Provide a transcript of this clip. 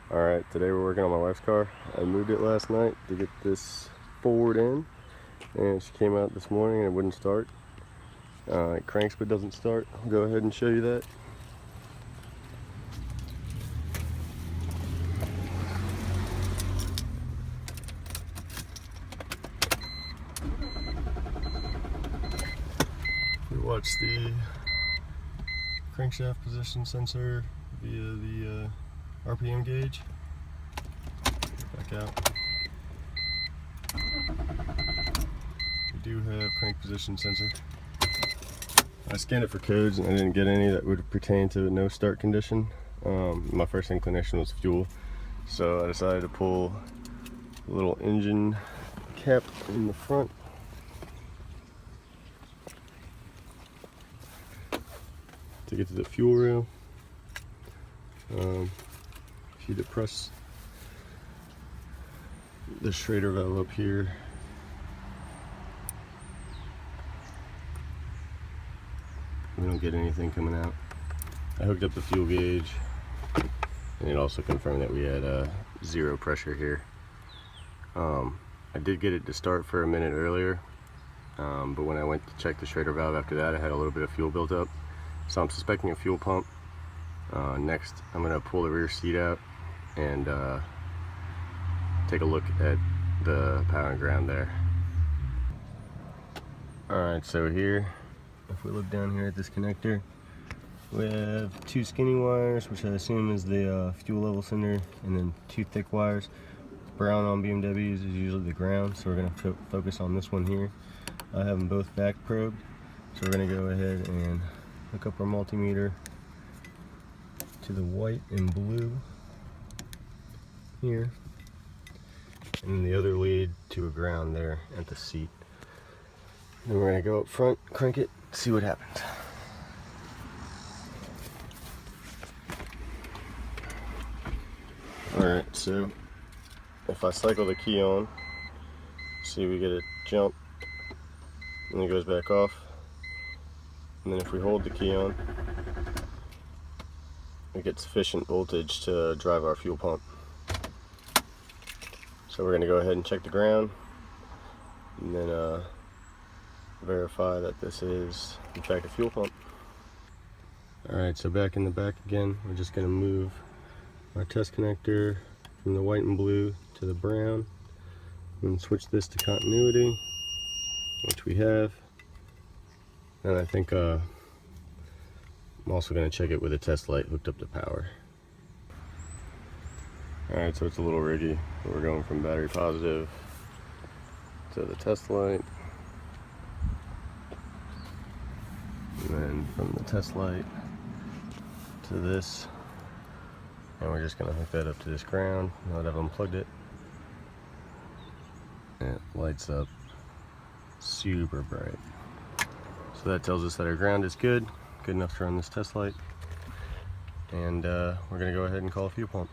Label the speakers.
Speaker 1: Alright, today we're working on my wife's car. I moved it last night to get this forward in, and she came out this morning and it wouldn't start. It cranks but doesn't start. I'll go ahead and show you that. We watch the crankshaft position sensor via the RPM gauge. Back out. We do have crank position sensor. I scanned it for codes and I didn't get any that would pertain to no start condition. My first inclination was fuel, so I decided to pull a little engine cap in the front. To get to the fuel rail. If you depress the Schrader valve up here, we don't get anything coming out. I hooked up the fuel gauge, and it also confirmed that we had zero pressure here. I did get it to start for a minute earlier, but when I went to check the Schrader valve after that, I had a little bit of fuel built up. So I'm suspecting a fuel pump. Next, I'm going to pull the rear seat out and take a look at the power and ground there. Alright, so here, if we look down here at this connector, we have two skinny wires, which I assume is the fuel level sender, and then two thick wires. Brown on BMWs is usually the ground, so we're going to focus on this one here. I have them both back probed, so we're going to go ahead and hook up our multimeter to the white and blue here, and then the other lead to a ground there at the seat. Then we're going to go up front, crank it, see what happens. Alright, so if I cycle the key on, see we get a jump, and it goes back off. And then if we hold the key on, we get sufficient voltage to drive our fuel pump. So we're going to go ahead and check the ground, and then verify that this is in fact a fuel pump. Alright, so back in the back again, we're just going to move our test connector from the white and blue to the brown, and switch this to continuity, which we have. And I think I'm also going to check it with a test light hooked up to power. Alright, so it's a little riggy. We're going from battery positive to the test light, and then from the test light to this, and we're just going to hook that up to this ground now that I've unplugged it. And it lights up super bright. So that tells us that our ground is good enough to run this test light, and we're going to go ahead and call a fuel pump.